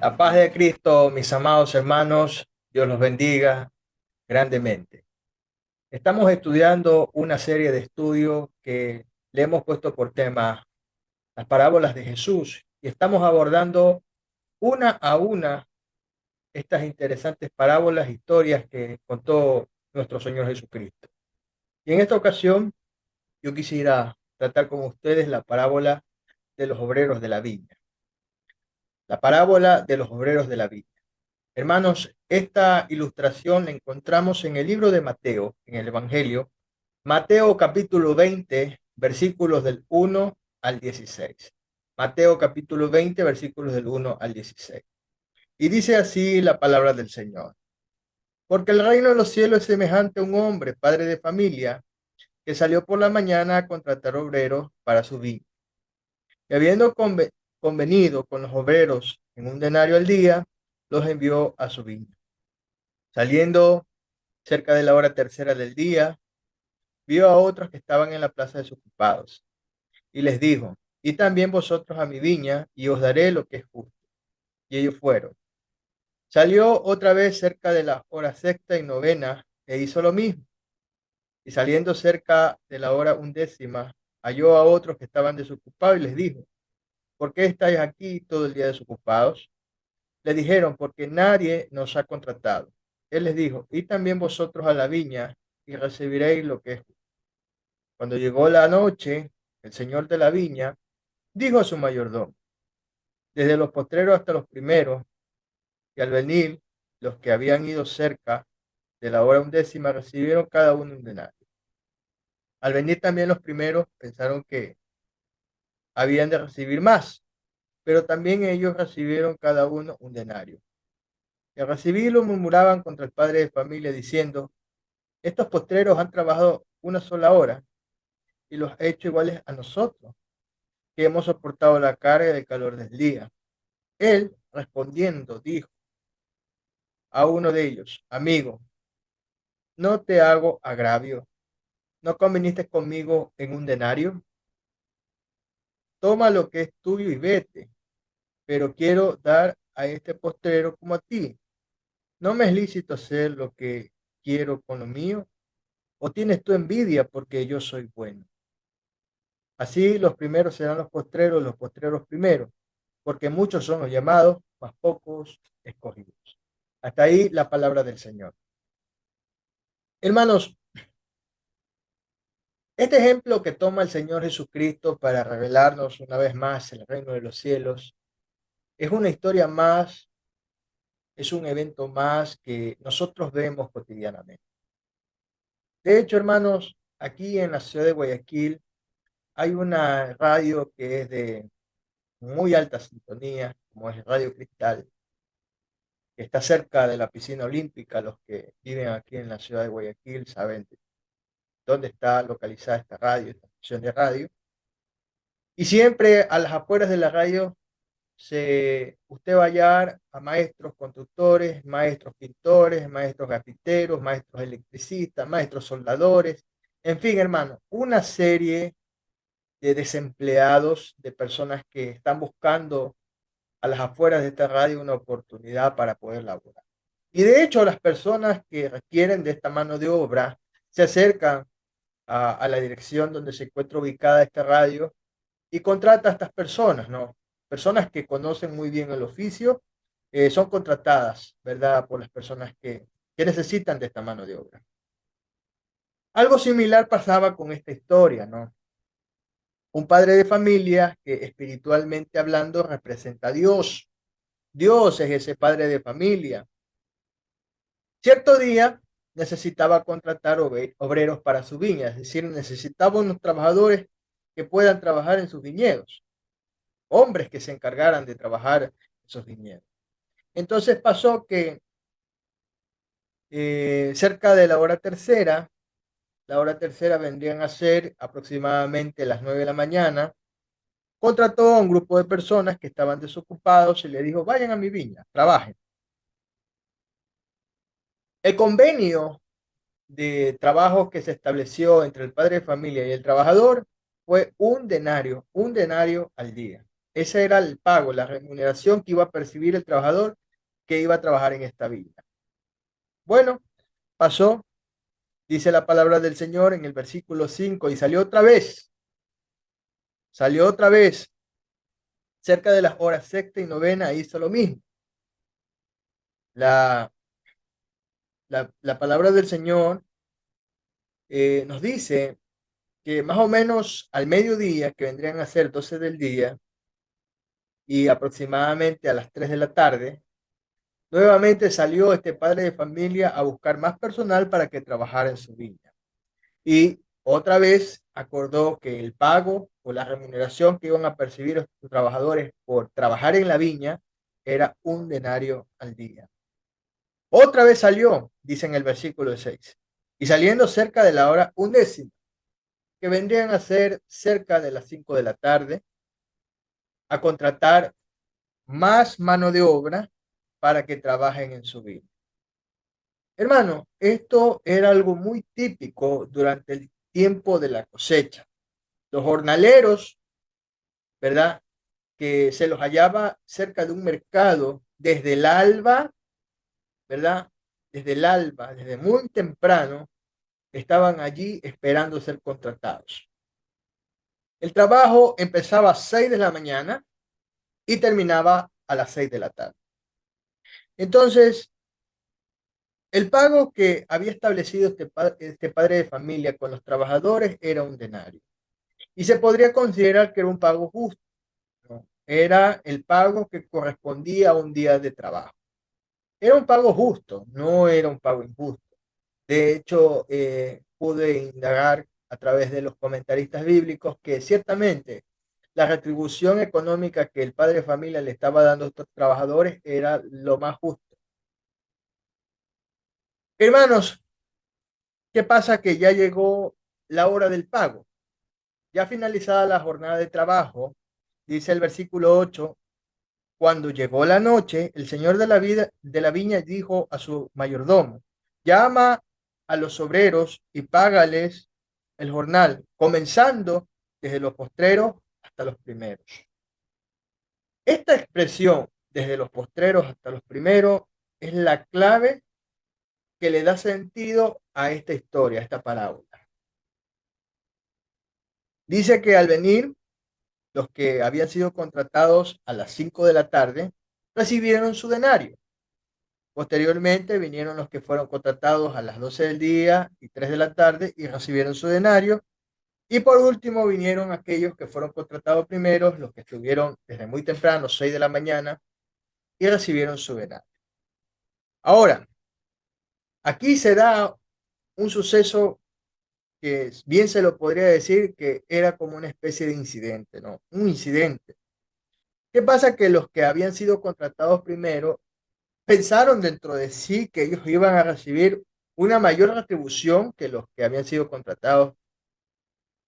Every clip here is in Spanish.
La paz de Cristo, mis amados hermanos, Dios los bendiga grandemente. Estamos estudiando una serie de estudios que le hemos puesto por tema las parábolas de Jesús y estamos abordando una a una estas interesantes parábolas, historias que contó nuestro Señor Jesucristo. Y en esta ocasión yo quisiera tratar con ustedes la parábola de los obreros de la viña. La parábola de los obreros de la viña. Hermanos, esta ilustración la encontramos en el libro de Mateo, en el Evangelio, Mateo capítulo 20, versículos del 1 al 16. Mateo capítulo 20, versículos del 1 al 16. Y dice así la palabra del Señor. Porque el reino de los cielos es semejante a un hombre, padre de familia, que salió por la mañana a contratar obreros para su viña. Y habiendo convenido con los obreros en un denario al día, los envió a su viña. Saliendo cerca de la hora tercera del día, vio a otros que estaban en la plaza desocupados, y les dijo, y también vosotros a mi viña, y os daré lo que es justo. Y ellos fueron. Salió otra vez cerca de la hora sexta y novena, e hizo lo mismo. Y saliendo cerca de la hora undécima, halló a otros que estaban desocupados, y les dijo, ¿por qué estáis aquí todo el día desocupados? Le dijeron, porque nadie nos ha contratado. Él les dijo, y también vosotros a la viña, y recibiréis lo que es justo. Cuando llegó la noche, el señor de la viña dijo a su mayordomo, desde los postreros hasta los primeros, y al venir los que habían ido cerca de la hora undécima recibieron cada uno un denario. Al venir también los primeros pensaron que habían de recibir más, pero también ellos recibieron cada uno un denario. Y al recibirlo murmuraban contra el padre de familia diciendo, estos postreros han trabajado una sola hora y los ha hecho iguales a nosotros, que hemos soportado la carga y el calor del día. Él, respondiendo, dijo a uno de ellos, amigo, no te hago agravio, ¿no conviniste conmigo en un denario? Toma lo que es tuyo y vete, pero quiero dar a este postrero como a ti. ¿No me es lícito hacer lo que quiero con lo mío? ¿O tienes tu envidia porque yo soy bueno? Así los primeros serán los postreros primeros, porque muchos son los llamados, mas pocos escogidos. Hasta ahí la palabra del Señor. Hermanos, este ejemplo que toma el Señor Jesucristo para revelarnos una vez más el reino de los cielos es una historia más, es un evento más que nosotros vemos cotidianamente. De hecho, hermanos, aquí en la ciudad de Guayaquil hay una radio que es de muy alta sintonía, como es Radio Cristal, que está cerca de la piscina olímpica. Los que viven aquí en la ciudad de Guayaquil saben dónde está localizada esta radio, esta estación de radio. Y siempre a las afueras de la radio usted va a hallar a maestros constructores, maestros pintores, maestros grafiteros, maestros electricistas, maestros soldadores, en fin, hermano, una serie de desempleados, de personas que están buscando a las afueras de esta radio una oportunidad para poder laborar. Y de hecho, las personas que requieren de esta mano de obra se acercan a la dirección donde se encuentra ubicada esta radio y contrata a estas personas, ¿no? Personas que conocen muy bien el oficio, son contratadas, ¿verdad? Por las personas que necesitan de esta mano de obra. Algo similar pasaba con esta historia, ¿no? Un padre de familia que espiritualmente hablando representa a Dios. Dios es ese padre de familia. Cierto día necesitaba contratar obreros para su viña, es decir, necesitaba unos trabajadores que puedan trabajar en sus viñedos, hombres que se encargaran de trabajar en esos viñedos. Entonces pasó que cerca de la hora tercera vendrían a ser aproximadamente las 9 de la mañana, contrató a un grupo de personas que estaban desocupados y le dijo, vayan a mi viña, trabajen. El convenio de trabajo que se estableció entre el padre de familia y el trabajador fue un denario al día. Ese era el pago, la remuneración que iba a percibir el trabajador que iba a trabajar en esta viña. Bueno, pasó, dice la palabra del Señor en el versículo 5, y salió otra vez, cerca de las horas sexta y novena, hizo lo mismo. La, la palabra del Señor nos dice que más o menos al mediodía, que vendrían a ser 12 del día, y aproximadamente a las 3 de la tarde, nuevamente salió este padre de familia a buscar más personal para que trabajara en su viña. Y otra vez acordó que el pago o la remuneración que iban a percibir los trabajadores por trabajar en la viña era un denario al día. Otra vez salió, dice en el versículo 6, y saliendo cerca de la hora undécima, que vendrían a ser cerca de las 5 de la tarde, a contratar más mano de obra para que trabajen en su vida. Hermano, esto era algo muy típico durante el tiempo de la cosecha. Los jornaleros, ¿verdad? Que se los hallaba cerca de un mercado desde el alba, ¿verdad? Desde el alba, desde muy temprano, estaban allí esperando ser contratados. El trabajo empezaba a 6 de la mañana y terminaba a las 6 de la tarde. Entonces, el pago que había establecido este padre de familia con los trabajadores era un denario. Y se podría considerar que era un pago justo, ¿no? Era el pago que correspondía a un día de trabajo. Era un pago justo, no era un pago injusto. De hecho, pude indagar a través de los comentaristas bíblicos que ciertamente la retribución económica que el padre de familia le estaba dando a estos trabajadores era lo más justo. Hermanos, ¿qué pasa? Que ya llegó la hora del pago. Ya finalizada la jornada de trabajo, dice el versículo 8, cuando llegó la noche, el señor de la viña dijo a su mayordomo, llama a los obreros y págales el jornal, comenzando desde los postreros hasta los primeros. Esta expresión, desde los postreros hasta los primeros, es la clave que le da sentido a esta historia, a esta parábola. Dice que al venir los que habían sido contratados a las 5 de la tarde recibieron su denario. Posteriormente vinieron los que fueron contratados a las 12 del día y 3 de la tarde y recibieron su denario. Y por último vinieron aquellos que fueron contratados primero, los que estuvieron desde muy temprano, 6 de la mañana, y recibieron su denario. Ahora, aquí se da un suceso que bien se lo podría decir que era como una especie de incidente, ¿no? Un incidente. ¿Qué pasa? Que los que habían sido contratados primero pensaron dentro de sí que ellos iban a recibir una mayor retribución que los que habían sido contratados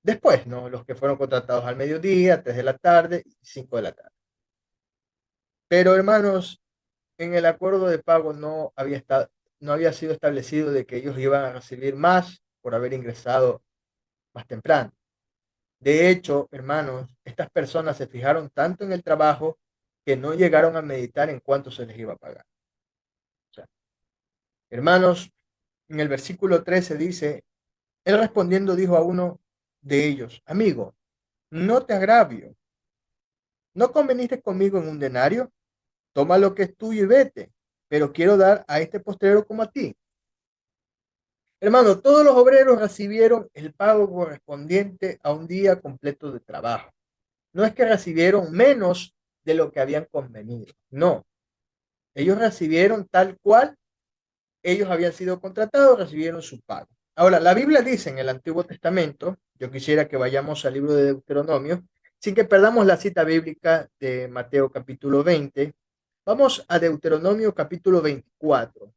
después, ¿no? Los que fueron contratados al mediodía, 3 de la tarde y 5 de la tarde. Pero hermanos, en el acuerdo de pago no había sido establecido de que ellos iban a recibir más por haber ingresado más temprano. De hecho, hermanos, estas personas se fijaron tanto en el trabajo que no llegaron a meditar en cuánto se les iba a pagar. O sea, hermanos, en el versículo 13 dice, él respondiendo dijo a uno de ellos, amigo, no te agravio, ¿no conveniste conmigo en un denario? Toma lo que es tuyo y vete, pero quiero dar a este postrero como a ti. Hermano, todos los obreros recibieron el pago correspondiente a un día completo de trabajo. No es que recibieron menos de lo que habían convenido, no. Ellos recibieron tal cual ellos habían sido contratados, recibieron su pago. Ahora, la Biblia dice en el Antiguo Testamento, yo quisiera que vayamos al libro de Deuteronomio, sin que perdamos la cita bíblica de Mateo capítulo 20. Vamos a Deuteronomio capítulo 24.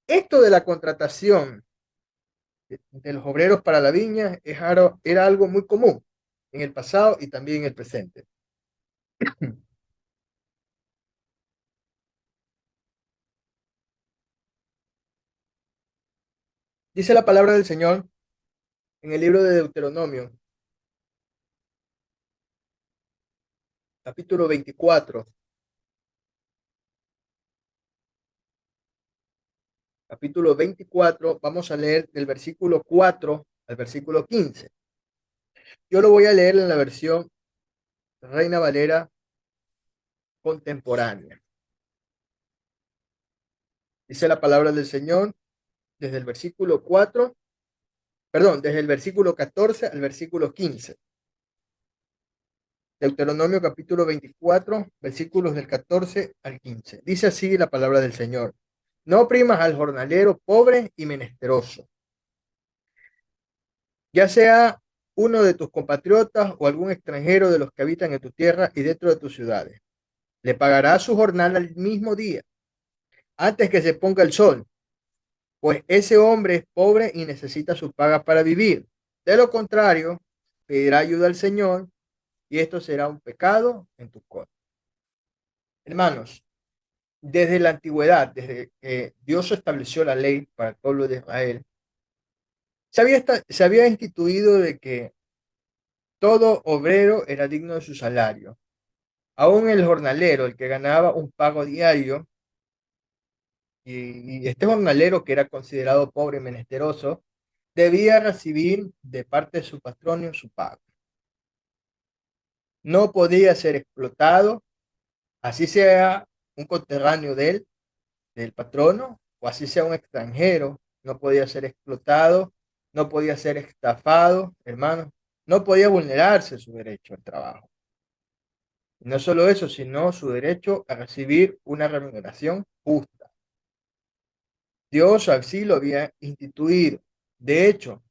Esto de la contratación de los obreros para la viña era algo muy común en el pasado y también en el presente. Dice la palabra del Señor en el libro de Deuteronomio, capítulo 24, vamos a leer del versículo 4 al versículo 15. Yo lo voy a leer en la versión Reina Valera contemporánea. Dice la palabra del Señor desde el versículo 4, perdón, desde el versículo 14 al versículo 15. Deuteronomio capítulo 24, versículos del 14 al 15. Dice así la palabra del Señor. No oprimas al jornalero pobre y menesteroso, ya sea uno de tus compatriotas o algún extranjero de los que habitan en tu tierra y dentro de tus ciudades. Le pagará su jornal al mismo día, antes que se ponga el sol, pues ese hombre es pobre y necesita su paga para vivir. De lo contrario, pedirá ayuda al Señor y esto será un pecado en tu contra. Hermanos, desde la antigüedad, desde que Dios estableció la ley para el pueblo de Israel, se había instituido de que todo obrero era digno de su salario. Aún el jornalero, el que ganaba un pago diario, y este jornalero que era considerado pobre y menesteroso, debía recibir de parte de su patrón su pago. No podía ser explotado, así sea un conterráneo de él, del patrono, o así sea un extranjero, no podía ser explotado, no podía ser estafado, hermano, no podía vulnerarse su derecho al trabajo. Y no solo eso, sino su derecho a recibir una remuneración justa. Dios así lo había instituido. De hecho,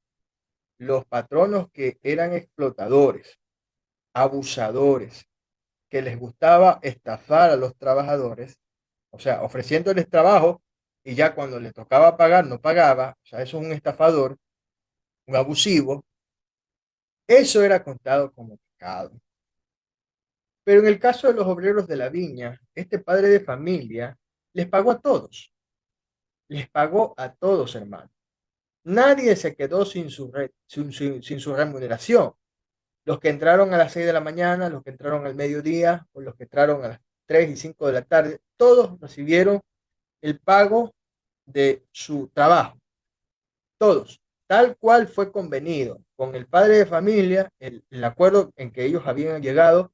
los patronos que eran explotadores, abusadores, que les gustaba estafar a los trabajadores, o sea, ofreciéndoles trabajo y ya cuando le tocaba pagar no pagaba, o sea, eso es un estafador, un abusivo, eso era contado como pecado. Pero en el caso de los obreros de la viña, este padre de familia les pagó a todos, les pagó a todos, hermanos. Nadie se quedó sin su remuneración. Los que entraron a las 6 de la mañana, los que entraron al mediodía, o los que entraron a las 3 y 5 de la tarde, todos recibieron el pago de su trabajo, todos, tal cual fue convenido con el padre de familia, el acuerdo en que ellos habían llegado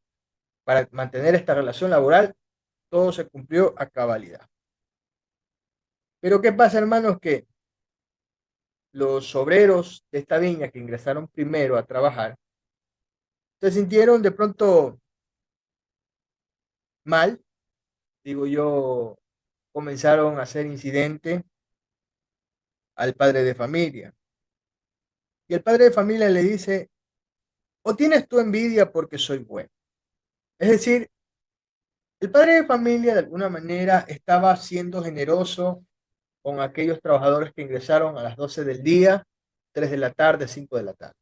para mantener esta relación laboral, todo se cumplió a cabalidad. Pero ¿qué pasa, hermanos? Que los obreros de esta viña que ingresaron primero a trabajar, se sintieron de pronto mal, digo yo, comenzaron a hacer incidente al padre de familia. Y el padre de familia le dice, o tienes tu envidia porque soy bueno. Es decir, el padre de familia de alguna manera estaba siendo generoso con aquellos trabajadores que ingresaron a las 12 del día, 3 de la tarde, 5 de la tarde.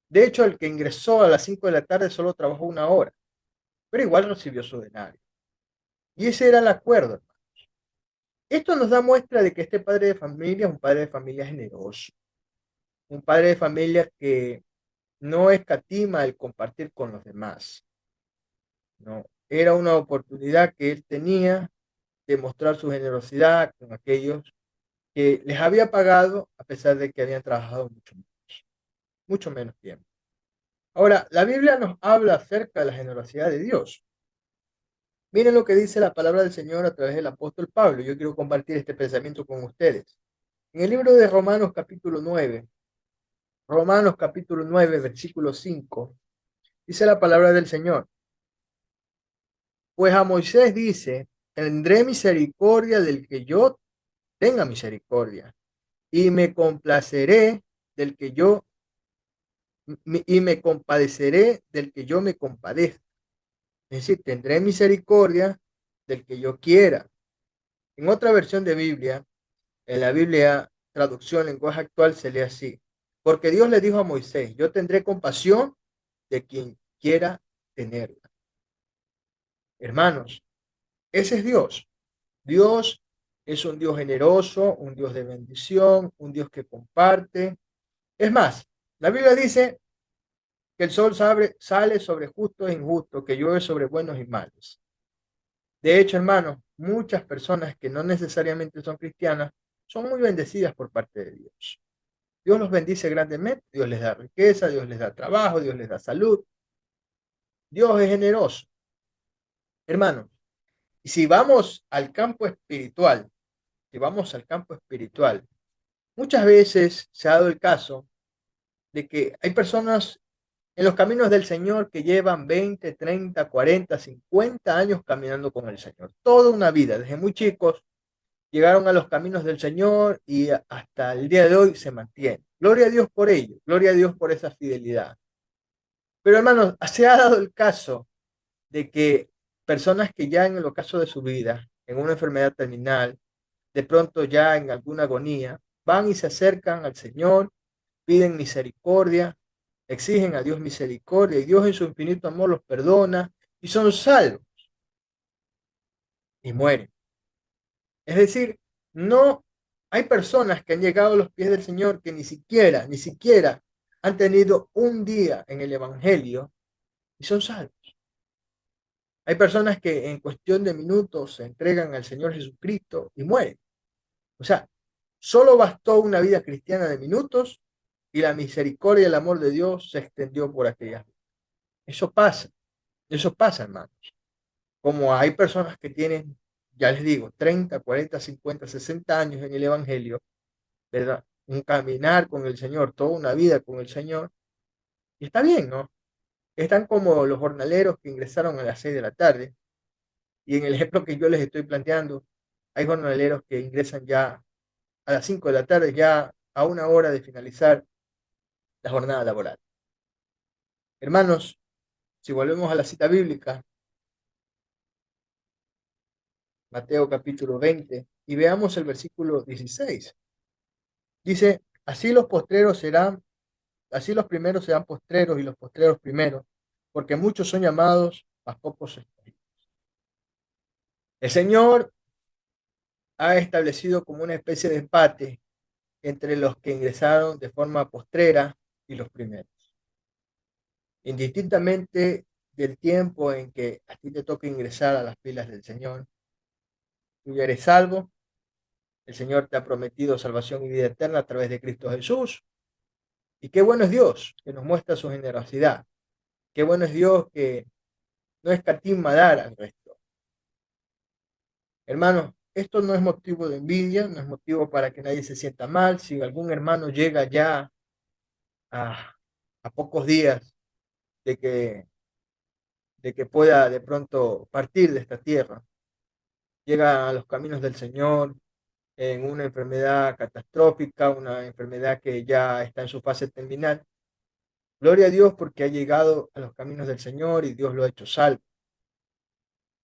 De hecho, el que ingresó a las 5 de la tarde solo trabajó una hora, pero igual recibió su denario. Y ese era el acuerdo. Esto nos da muestra de que este padre de familia es un padre de familia generoso, un padre de familia que no escatima el compartir con los demás. No, era una oportunidad que él tenía de mostrar su generosidad con aquellos que les había pagado a pesar de que habían trabajado mucho menos tiempo. Ahora, la Biblia nos habla acerca de la generosidad de Dios. Miren lo que dice la palabra del Señor a través del apóstol Pablo. Yo quiero compartir este pensamiento con ustedes. En el libro de Romanos capítulo 9, versículo 5, dice la palabra del Señor. Pues a Moisés dice, tendré misericordia del que yo tenga misericordia, y me complaceré del que yo, y me compadeceré del que yo me compadezca. Es decir, tendré misericordia del que yo quiera. En otra versión de Biblia, en la Biblia, traducción lenguaje actual, se lee así. Porque Dios le dijo a Moisés, yo tendré compasión de quien quiera tenerla. Hermanos, ese es Dios. Dios es un Dios generoso, un Dios de bendición, un Dios que comparte. Es más, la Biblia dice que el sol sale sobre justos e injustos, que llueve sobre buenos y malos. De hecho, hermanos, muchas personas que no necesariamente son cristianas son muy bendecidas por parte de Dios. Dios los bendice grandemente, Dios les da riqueza, Dios les da trabajo, Dios les da salud. Dios es generoso, hermanos. Y si vamos al campo espiritual, si vamos al campo espiritual, muchas veces se ha dado el caso de que hay personas en los caminos del Señor que llevan 20, 30, 40, 50 años caminando con el Señor. Toda una vida, desde muy chicos, llegaron a los caminos del Señor y hasta el día de hoy se mantienen. Gloria a Dios por ello, gloria a Dios por esa fidelidad. Pero hermanos, se ha dado el caso de que personas que ya en el ocaso de su vida, en una enfermedad terminal, de pronto ya en alguna agonía, van y se acercan al Señor, piden misericordia, exigen a Dios misericordia y Dios en su infinito amor los perdona y son salvos y mueren. Es decir, no hay personas que han llegado a los pies del Señor que ni siquiera han tenido un día en el Evangelio y son salvos. Hay personas que en cuestión de minutos se entregan al Señor Jesucristo y mueren. O sea, solo bastó una vida cristiana de minutos y la misericordia y el amor de Dios se extendió por aquellas vidas. Eso pasa, hermanos. Como hay personas que tienen, ya les digo, 30, 40, 50, 60 años en el Evangelio, ¿verdad? Un caminar con el Señor, toda una vida con el Señor, y está bien, ¿no? Están como los jornaleros que ingresaron a las 6 de la tarde, y en el ejemplo que yo les estoy planteando, hay jornaleros que ingresan ya a las 5 de la tarde, ya a una hora de finalizar la jornada laboral. Hermanos, si volvemos a la cita bíblica, Mateo capítulo 20, y veamos el versículo 16. Dice, así los primeros serán postreros y los postreros primeros, porque muchos son llamados, mas pocos escogidos. El Señor ha establecido como una especie de empate entre los que ingresaron de forma postrera y los primeros. Indistintamente del tiempo en que a ti te toca ingresar a las filas del Señor, tú ya eres salvo, el Señor te ha prometido salvación y vida eterna a través de Cristo Jesús. Y qué bueno es Dios que nos muestra su generosidad. Qué bueno es Dios que no escatima dar al resto. Hermanos, esto no es motivo de envidia, no es motivo para que nadie se sienta mal. Si algún hermano llega ya a, a pocos días de que pueda de pronto partir de esta tierra, llega a los caminos del Señor en una enfermedad catastrófica, una enfermedad que ya está en su fase terminal. Gloria a Dios porque ha llegado a los caminos del Señor y Dios lo ha hecho salvo.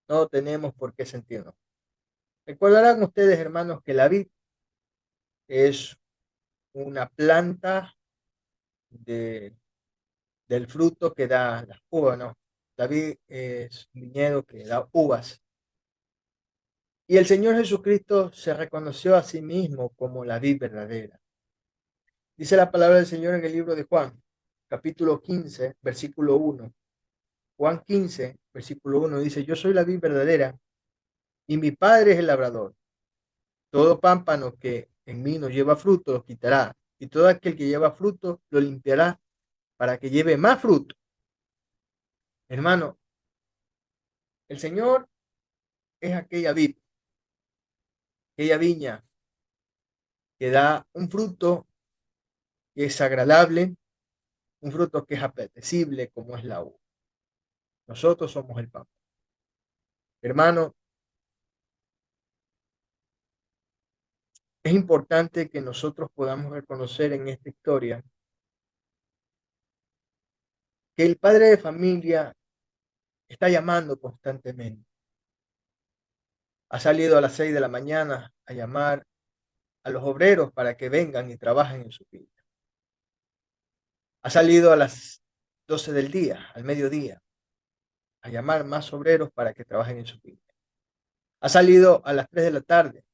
No tenemos por qué sentirnos. Recordarán ustedes, hermanos, que la vid es una planta de, del fruto que da las uvas, ¿no? La vid es un viñedo que da uvas. Y el Señor Jesucristo se reconoció a sí mismo como la vid verdadera. Dice la palabra del Señor en el libro de Juan, capítulo 15, versículo 1. Juan 15, versículo 1 dice, yo soy la vid verdadera y mi Padre es el labrador. Todo pámpano que en mí no lleva fruto lo quitará, y todo aquel que lleva fruto lo limpiará para que lleve más fruto. Hermano, el Señor es aquella vid, aquella viña que da un fruto que es agradable, un fruto que es apetecible como es la uva. Nosotros somos el pan. Hermano, es importante que nosotros podamos reconocer en esta historia que el padre de familia está llamando constantemente. Ha salido a las 6 de la mañana a llamar a los obreros para que vengan y trabajen en su viña. Ha salido a las 12 del día, al mediodía, a llamar más obreros para que trabajen en su viña. Ha salido a las 3 de la tarde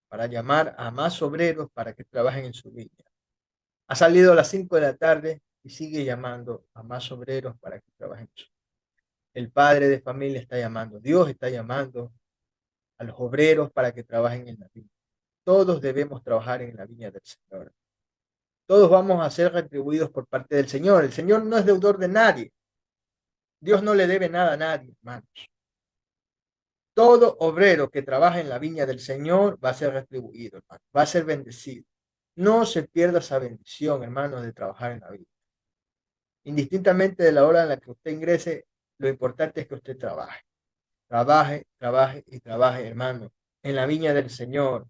para llamar a más obreros para que trabajen en su viña. Ha salido a las 5 de la tarde y sigue llamando a más obreros para que trabajen en su viña. El padre de familia está llamando, Dios está llamando a los obreros para que trabajen en la viña. Todos debemos trabajar en la viña del Señor. Todos vamos a ser retribuidos por parte del Señor. El Señor no es deudor de nadie. Dios no le debe nada a nadie, hermanos. Todo obrero que trabaja en la viña del Señor va a ser retribuido, hermano. Va a ser bendecido. No se pierda esa bendición, hermano, de trabajar en la viña. Indistintamente de la hora en la que usted ingrese, lo importante es que usted trabaje. Trabaje, trabaje y trabaje, hermano, en la viña del Señor,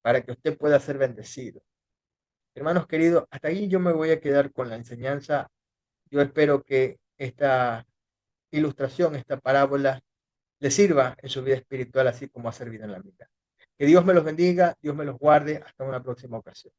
para que usted pueda ser bendecido. Hermanos queridos, hasta ahí yo me voy a quedar con la enseñanza. Yo espero que esta ilustración, esta parábola, le sirva en su vida espiritual, así como ha servido en la mía. Que Dios me los bendiga, Dios me los guarde. Hasta una próxima ocasión.